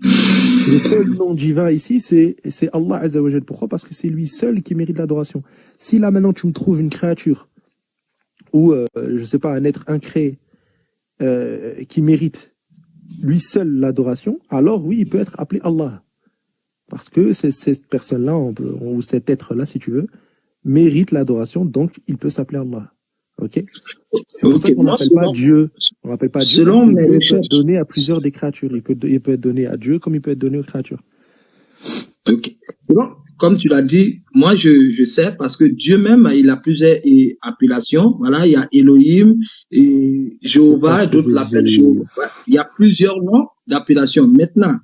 Le seul nom divin ici, c'est Allah Azza wa Jalla. Pourquoi? Parce que c'est lui seul qui mérite l'adoration. Si là maintenant tu me trouves une créature ou je sais pas, un être incréé qui mérite lui seul l'adoration, alors oui, il peut être appelé Allah. Parce que cette personne-là, ou cet être-là, si tu veux, mérite l'adoration, donc il peut s'appeler Allah. Ok? C'est pour ça qu'on n'appelle pas Dieu. On n'appelle pas Dieu. Selon mes Dieu peut être donné à plusieurs des créatures. Il peut être donné à Dieu comme il peut être donné aux créatures. Ok. Bon, comme tu l'as dit, moi je sais parce que Dieu même, il a plusieurs appellations. Voilà, il y a Elohim et Jéhovah, d'autres l'appellent Jéhovah. Il y a plusieurs noms d'appellation. Maintenant,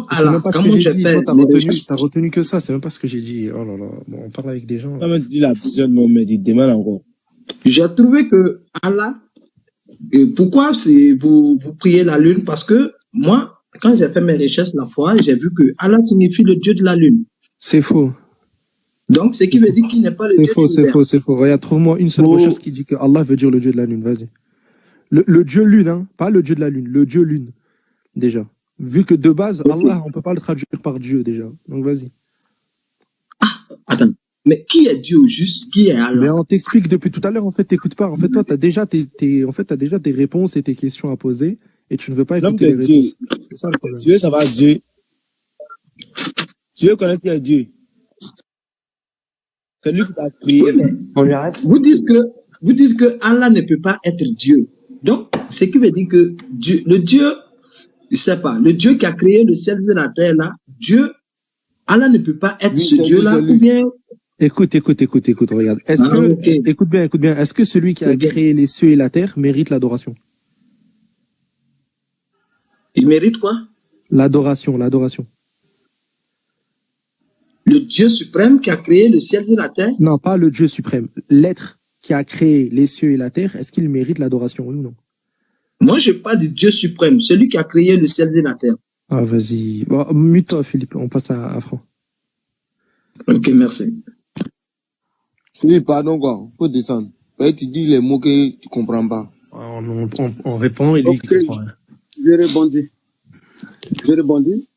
Alors, comment j'ai fait? T'as retenu que ça, c'est même pas ce que j'ai dit. Oh là là, bon, on parle avec des gens. Non, mais il a plusieurs noms, mais il demande encore. J'ai trouvé que Allah, pourquoi vous priez la lune? Parce que moi, quand j'ai fait mes recherches la fois, j'ai vu que Allah signifie le Dieu de la lune. C'est faux. Donc, ce qui veut dire qu'il n'est pas le Dieu de l'univers. C'est faux. Regarde, trouve-moi une seule recherche qui dit que Allah veut dire le Dieu de la lune. Vas-y. Le Dieu lune, hein, pas le Dieu de la lune, le Dieu lune. Déjà. Vu que de base, Allah, on peut pas le traduire par Dieu déjà. Donc vas-y. Ah, attends. Mais qui est Dieu au juste? Qui est Allah? Mais on t'explique depuis tout à l'heure. En fait, t'écoutes pas. En fait, toi, t'as déjà tes réponses et tes questions à poser, et tu ne veux pas écouter les réponses. C'est ça le problème. Tu veux savoir Dieu? Tu veux connaître qui est Dieu? C'est lui qui t'a créé. Oui, mais vous dites que Allah ne peut pas être Dieu. Donc, ce qui veut dire que Dieu, le Dieu, je sais pas, le Dieu qui a créé le ciel et la terre là, Dieu, Allah ne peut pas être ce Dieu-là, ou bien. Écoute, regarde. Est-ce Ah, que, ok. écoute bien, est-ce que celui qui a C'est bien. créé les cieux et la terre mérite l'adoration? Il mérite quoi? L'adoration. Le Dieu suprême qui a créé le ciel et la terre? Non, pas le Dieu suprême. L'être qui a créé les cieux et la terre, est-ce qu'il mérite l'adoration, oui ou non? Moi, je parle du Dieu suprême, celui qui a créé le ciel et la terre. Ah, vas-y. Bon, mute-toi, Philippe. On passe à Franck. Ok, merci. Philippe, pardon, quoi. Faut descendre. Ouais, tu dis les mots que tu comprends pas. On répond et lui qui Ok, comprend rien. je rebondis.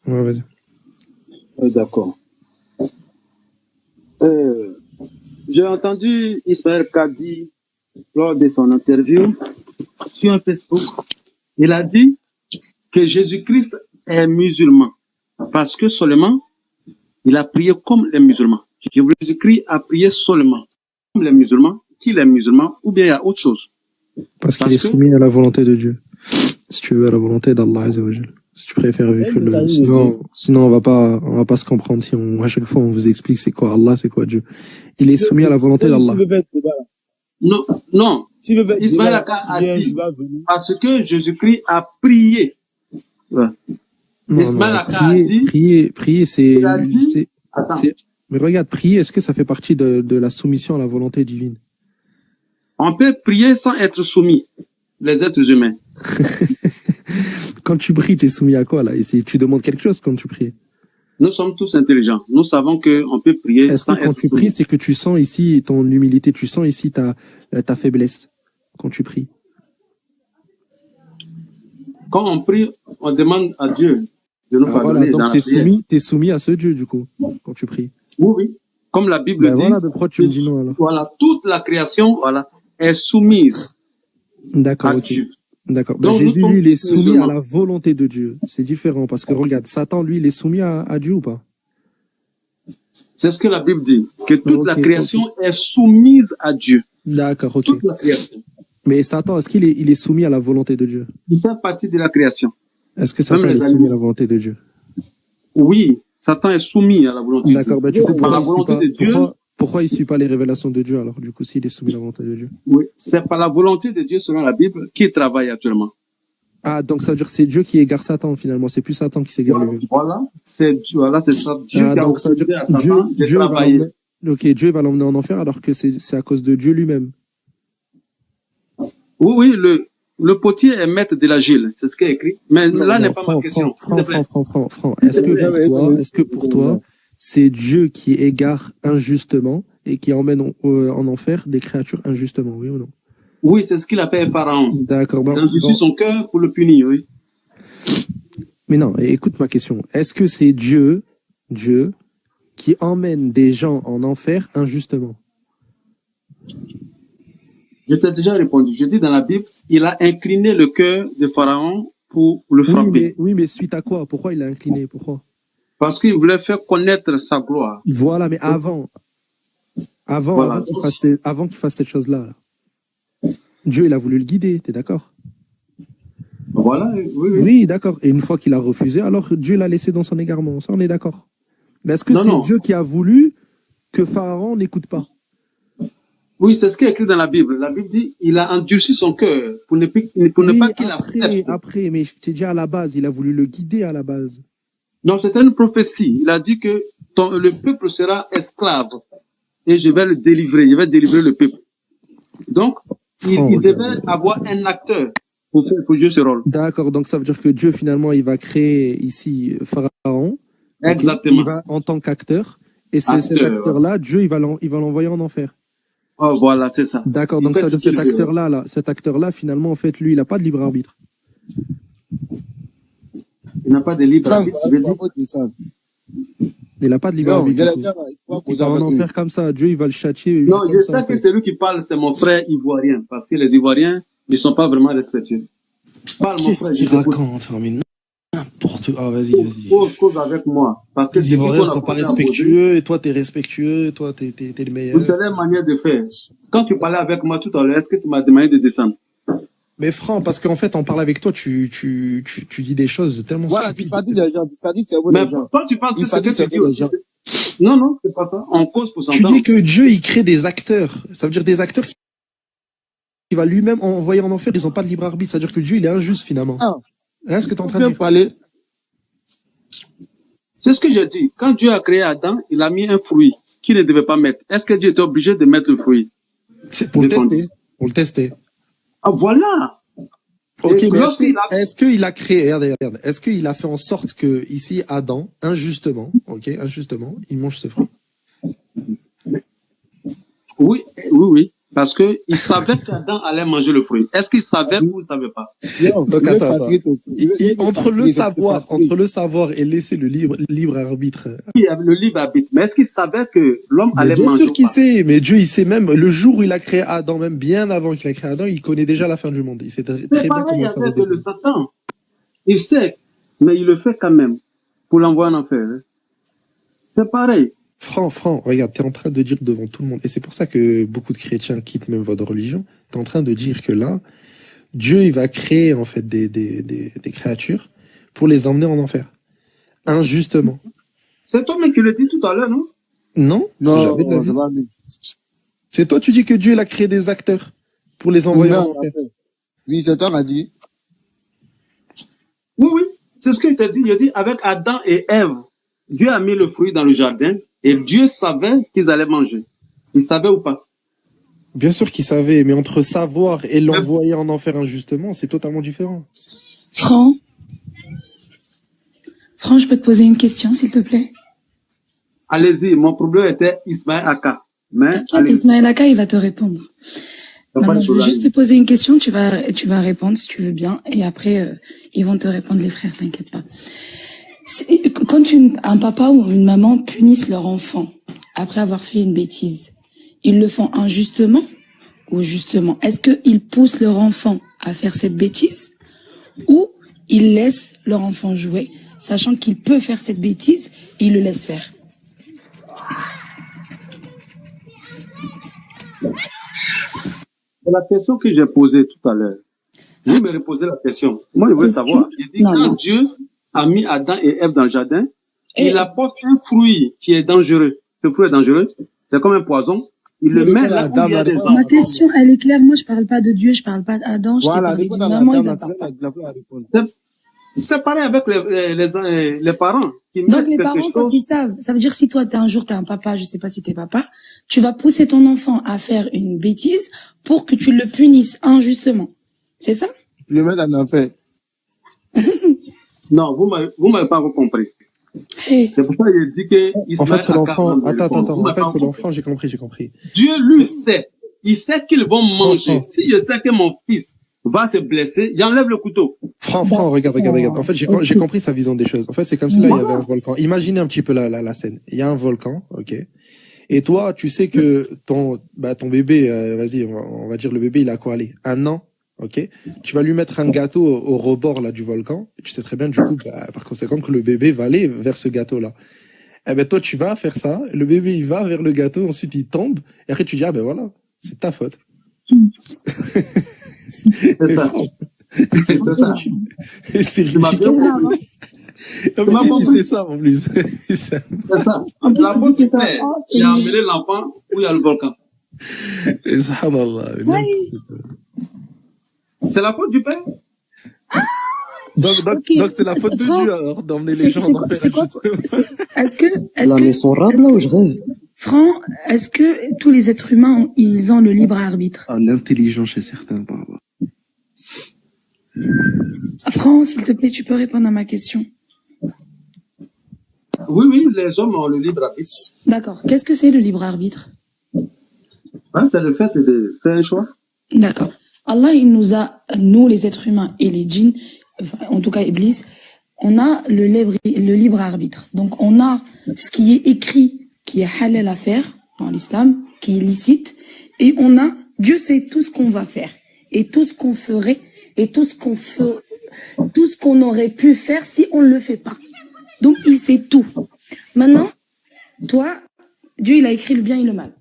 Ouais, vas-y. D'accord. J'ai entendu Ismaël Kadi lors de son interview sur un Facebook. Il a dit que Jésus-Christ est musulman parce que seulement il a prié comme les musulmans. Jésus-Christ a prié seulement comme les musulmans, qu'il est musulman, ou bien il y a autre chose. Parce qu'il est soumis à la volonté de Dieu. Si tu veux, à la volonté d'Allah Azzawajal. Si tu préfères vivre sinon on va pas se comprendre si à chaque fois on vous explique c'est quoi Allah, c'est quoi Dieu. Il est soumis à la volonté d'Allah. Non. Ismaël a dit parce que Jésus-Christ a prié. Ouais. Ismaël a dit. Prier, c'est. Mais regarde, prier, est-ce que ça fait partie de la soumission à la volonté divine? On peut prier sans être soumis, les êtres humains. Quand tu pries, tu es soumis à quoi là? Et tu demandes quelque chose quand tu pries? Nous sommes tous intelligents. Nous savons qu'on peut prier Est-ce sans que quand être tu soumis. pries, c'est que tu sens ici ton humilité, tu sens ici ta faiblesse quand tu pries? Quand on prie, on demande à Dieu de nous pardonner. Voilà, donc t'es soumis à ce Dieu du coup quand tu pries. Oui. Comme la Bible dit. Voilà, pourquoi tu me dis non alors? Voilà, toute la création, est soumise à Dieu. D'accord. Donc, Jésus, lui, il est soumis musulmans. à la volonté de Dieu. C'est différent parce que regarde, Satan, lui, il est soumis à Dieu ou pas? C'est ce que la Bible dit, que toute la création est soumise à Dieu. D'accord, ok. Toute la création. Mais Satan, est-ce qu'il est soumis à la volonté de Dieu? Il fait partie de la création. Est-ce que Satan est soumis à la volonté de Dieu? Oui, Satan est soumis à la volonté de Dieu. D'accord, du coup, pourquoi il ne suit pas les révélations de Dieu alors, du coup, s'il est soumis à la volonté de Dieu? Oui, c'est par la volonté de Dieu, selon la Bible, qui travaille actuellement. Ah, donc ça veut dire que c'est Dieu qui égare Satan finalement, c'est plus Satan qui s'égare lui-même. Voilà, c'est ça. Dieu qui a donc ça veut dire opposé à Satan de travailler. Dieu va l'emmener en enfer alors que c'est à cause de Dieu lui-même. Oui, le potier est maître de l'argile, c'est ce qui est écrit. Mais là n'est pas ma question. Franck. Est-ce que pour toi, c'est Dieu qui égare injustement et qui emmène en enfer des créatures injustement, oui ou non? Oui, c'est ce qu'il appelle Pharaon. D'accord. Il endurcit son cœur pour le punir, oui. Mais non, écoute ma question. Est-ce que c'est Dieu qui emmène des gens en enfer injustement? Je t'ai déjà répondu. Je dis dans la Bible, il a incliné le cœur de Pharaon pour le frapper. Oui, mais suite à quoi? Pourquoi il a incliné? Pourquoi? Parce qu'il voulait faire connaître sa gloire. Voilà, mais avant qu'il fasse cette chose-là, Dieu, il a voulu le guider, t'es d'accord? Voilà, oui. Oui, d'accord. Et une fois qu'il a refusé, alors Dieu l'a laissé dans son égarement. Ça, on est d'accord. Mais est-ce que c'est Dieu qui a voulu que Pharaon n'écoute pas? Oui, c'est ce qui est écrit dans la Bible. La Bible dit il a endurci son cœur pour ne pas qu'il accepte. Après, mais je t'ai dit à la base, il a voulu le guider à la base. Non, c'était une prophétie. Il a dit que le peuple sera esclave et je vais le délivrer. Je vais délivrer le peuple. Donc, il devait avoir un acteur pour jouer ce rôle. D'accord, donc ça veut dire que Dieu, finalement, il va créer ici Pharaon. Exactement. Il va en tant qu'acteur. Et cet acteur-là, Dieu, il va l'envoyer en enfer. Oh, voilà, c'est ça. D'accord, donc ça veut dire cet acteur-là, finalement, en fait, lui, il n'a pas de libre arbitre. Il n'a pas de libre arbitre, tu veux dire? Il n'a pas de libre arbitre. Il va en enfer comme ça. Dieu, il va le châtier. Non, je sais que celui qui parle, c'est mon frère ivoirien. Parce que les Ivoiriens ne sont pas vraiment respectueux. Parle, mon frère. Qu'est-ce qu'il raconte? Mais n'importe quoi. Ah, vas-y. Cause avec moi. Parce que les Ivoiriens ne sont pas respectueux. Et toi, t'es respectueux. Toi, t'es le meilleur. Vous savez la manière de faire. Quand tu parlais avec moi tout à l'heure, est-ce que tu m'as demandé de descendre? Mais Franck, parce qu'en fait, on parle avec toi, tu dis des choses tellement stupides. Tu pas dit les gens, tu pas dit c'est vous mais les gens. toi, tu penses que ce que tu dis, Non, non, c'est pas ça. On cause pour Tu s'entendre. dis que Dieu, il crée des acteurs. Ça veut dire des acteurs qui va lui-même envoyer en enfer. Ils n'ont pas de libre arbitre. C'est-à-dire que Dieu, il est injuste finalement. Ah, Hein, ce que tu es en faut train de bien dire. parler. C'est ce que j'ai dit. Quand Dieu a créé Adam, il a mis un fruit qu'il ne devait pas mettre. Est-ce que Dieu était obligé de mettre le fruit? C'est pour le Défendu. tester. Pour le tester. Ah, voilà. Ok, Et mais lorsqu'il a... est-ce qu'il a créé, regarde, est-ce qu'il a fait en sorte que, ici, Adam, injustement, il mange ce fruit? Oui, oui. Parce que il savait qu'Adam allait manger le fruit. Est-ce qu'il savait ou il ne savait pas? Yo, Donc, il veut attends. fatiguer ton Entre le savoir et laisser le libre arbitre. Il y avait le libre arbitre. Mais est-ce qu'il savait que l'homme Mais allait bien manger sûr ou qu'il pas? sait, mais Dieu, il sait même, le jour où il a créé Adam, même bien avant qu'il a créé Adam, il connaît déjà la fin du monde. Il sait très C'est bien pareil comment ça va avec le dérouler. Satan. Il sait, mais il le fait quand même pour l'envoyer en enfer. Hein. C'est pareil. Franc, regarde, t'es en train de dire devant tout le monde, et c'est pour ça que beaucoup de chrétiens quittent même votre religion, t'es en train de dire que là, Dieu, il va créer en fait des créatures pour les emmener en enfer. Injustement. C'est toi-même qui le dis tout à l'heure, non? Non, jamais de la Non, vie. c'est pas lui. C'est toi, tu dis que Dieu, il a créé des acteurs pour les envoyer en Non, enfer. oui, c'est toi qui as dit. Oui. C'est ce qu'il t'a dit. Il a dit avec Adam et Ève, Dieu a mis le fruit dans le jardin et Dieu savait qu'ils allaient manger. Il savait ou pas? Bien sûr qu'il savait, mais entre savoir et l'envoyer en enfer injustement, c'est totalement différent. Franck, je peux te poser une question, s'il te plaît? Allez-y, mon problème était Ismaël Aka. Mais T'inquiète, allez-y. Ismaël Aka, il va te répondre. T'as pas Maintenant, de je veux problème. juste te poser une question, tu vas répondre si tu veux bien, et après, ils vont te répondre, les frères, t'inquiète pas. Quand un papa ou une maman punissent leur enfant après avoir fait une bêtise, ils le font injustement ou justement? Est-ce qu'ils poussent leur enfant à faire cette bêtise ou ils laissent leur enfant jouer, sachant qu'il peut faire cette bêtise, et ils le laissent faire? C'est la question que j'ai posée tout à l'heure. Vous me reposez la question. Moi, je veux savoir. Il dit, quand Dieu a mis Adam et Ève dans le jardin, il apporte un fruit qui est dangereux. Ce fruit est dangereux. C'est comme un poison. Il le met là où il y a des enfants. Ma question, elle est claire. Moi, je parle pas de Dieu, je parle pas d'Adam, je t'ai Voilà, parlé réponds d'une à la maman et dame, d'un là, papa. tu vas répondre. C'est pareil avec les parents qui Donc, mettent les quelque parents, quand chose. ils savent, ça veut dire si toi, un jour, t'es un papa, je sais pas si t'es papa, tu vas pousser ton enfant à faire une bêtise pour que tu le punisses injustement. C'est ça? Tu le mets en enfer. Non, vous m'avez pas compris. Hey. C'est pour ça que je dis que En Ismaël fait, sur Aka l'enfant, va me répondre. attends, Vous en m'avez fait, pas sur compris. l'enfant, j'ai compris. Dieu lui sait. Il sait qu'ils vont manger. Franchement. Si je sais que mon fils va se blesser, j'enlève le couteau. Franc, regarde. En fait, j'ai compris sa vision des choses. En fait, c'est comme si là, il y avait un volcan. Imaginez un petit peu la scène. Il y a un volcan, ok. Et toi, tu sais que ton bébé, vas-y, on va dire le bébé, il a quoi, allez, 1 an, ok. Tu vas lui mettre un gâteau au rebord là du volcan. Et tu sais très bien du coup, par conséquent, que le bébé va aller vers ce gâteau-là. Eh ben toi, tu vas faire ça. Le bébé, il va vers le gâteau. Ensuite, il tombe. Et après, tu dis ben voilà, c'est ta faute. C'est ça. C'est ça. Et c'est Tu m'as bien ridicule. compris. En Tu m'as plus, il compris. dit c'est ça en plus. C'est ça. En plus, La il faute dit du c'est ça. père. Oh, J'ai emmené l'enfant où il y a le volcan. Et subhanallah. C'est la faute du père. Donc Ok. c'est la faute de Franck, Dieu alors d'emmener les gens en enfer. Est-ce que, La maison rap là où je rêve. Franck, est-ce que tous les êtres humains, ils ont le libre arbitre? Ah, l'intelligence chez certains, par rapport. Franck, s'il te plaît, tu peux répondre à ma question. Oui, les hommes ont le libre arbitre. D'accord. Qu'est-ce que c'est le libre arbitre? Hein, c'est le fait de faire un choix. D'accord. Allah, il nous a, nous les êtres humains et les djinns, enfin, en tout cas Iblis, on a le libre arbitre. Donc on a ce qui est écrit, qui est halal à faire dans l'islam, qui est licite, et on a, Dieu sait tout ce qu'on va faire, et tout ce qu'on ferait, et tout ce qu'on aurait pu faire si on ne le fait pas. Donc il sait tout. Maintenant, toi, Dieu il a écrit le bien et le mal.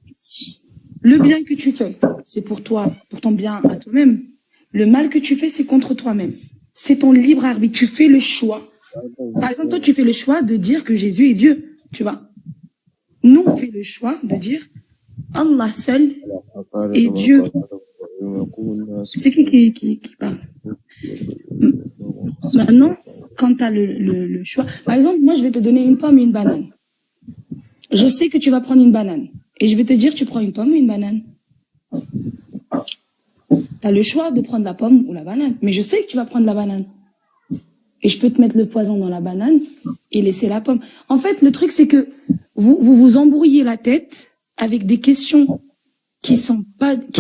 Le bien que tu fais, c'est pour toi, pour ton bien à toi-même. Le mal que tu fais, c'est contre toi-même. C'est ton libre arbitre. Tu fais le choix. Par exemple, toi, tu fais le choix de dire que Jésus est Dieu, tu vois. Nous, on fait le choix de dire Allah seul est Dieu. C'est qui parle? Maintenant, quand tu as le choix, par exemple, moi, je vais te donner une pomme et une banane. Je sais que tu vas prendre une banane. Et je vais te dire, tu prends une pomme ou une banane. Tu as le choix de prendre la pomme ou la banane. Mais je sais que tu vas prendre la banane. Et je peux te mettre le poison dans la banane et laisser la pomme. En fait, le truc, c'est que vous embrouillez la tête avec des questions qui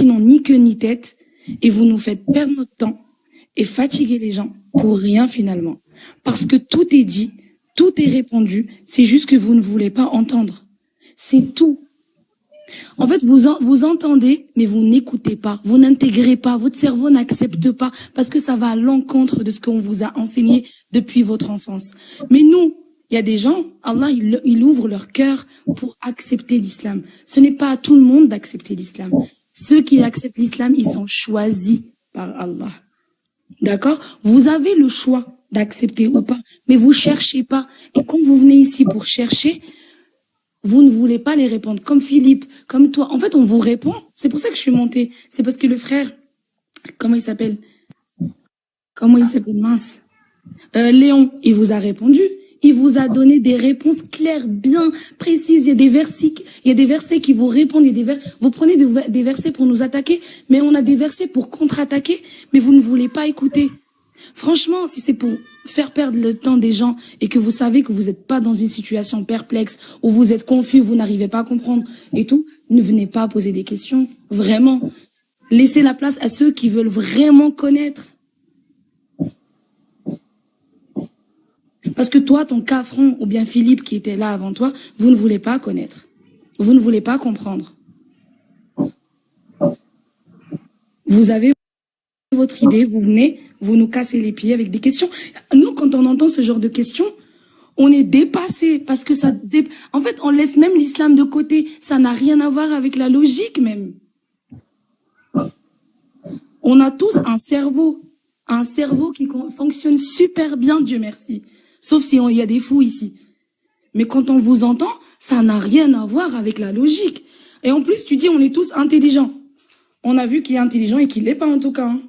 n'ont ni queue ni tête, et vous nous faites perdre notre temps et fatiguer les gens pour rien finalement. Parce que tout est dit, tout est répondu, c'est juste que vous ne voulez pas entendre. C'est tout. En fait, vous entendez, mais vous n'écoutez pas, vous n'intégrez pas, votre cerveau n'accepte pas, parce que ça va à l'encontre de ce qu'on vous a enseigné depuis votre enfance. Mais nous, il y a des gens, Allah, il ouvre leur cœur pour accepter l'islam. Ce n'est pas à tout le monde d'accepter l'islam. Ceux qui acceptent l'islam, ils sont choisis par Allah. D'accord? Vous avez le choix d'accepter ou pas, mais vous cherchez pas. Et quand vous venez ici pour chercher, vous ne voulez pas les répondre. Comme Philippe, comme toi. En fait, on vous répond. C'est pour ça que je suis montée. C'est parce que le frère, comment il s'appelle, mince? Léon, il vous a répondu. Il vous a donné des réponses claires, bien précises. Il y a des versets qui vous répondent. Vous prenez des versets pour nous attaquer, mais on a des versets pour contre-attaquer, mais vous ne voulez pas écouter. Franchement, si c'est pour faire perdre le temps des gens et que vous savez que vous n'êtes pas dans une situation perplexe, où vous êtes confus, vous n'arrivez pas à comprendre et tout, ne venez pas poser des questions. Vraiment. Laissez la place à ceux qui veulent vraiment connaître. Parce que toi, ton Cafron ou bien Philippe qui était là avant toi, vous ne voulez pas connaître. Vous ne voulez pas comprendre. Vous avez votre idée, vous venez, vous nous cassez les pieds avec des questions. Nous, quand on entend ce genre de questions, on est dépassé parce que en fait, on laisse même l'islam de côté. Ça n'a rien à voir avec la logique même. On a tous un cerveau qui fonctionne super bien, Dieu merci. Sauf si il y a des fous ici. Mais quand on vous entend, ça n'a rien à voir avec la logique. Et en plus, tu dis, on est tous intelligents. On a vu qui est intelligent et qui l'est pas en tout cas. Hein.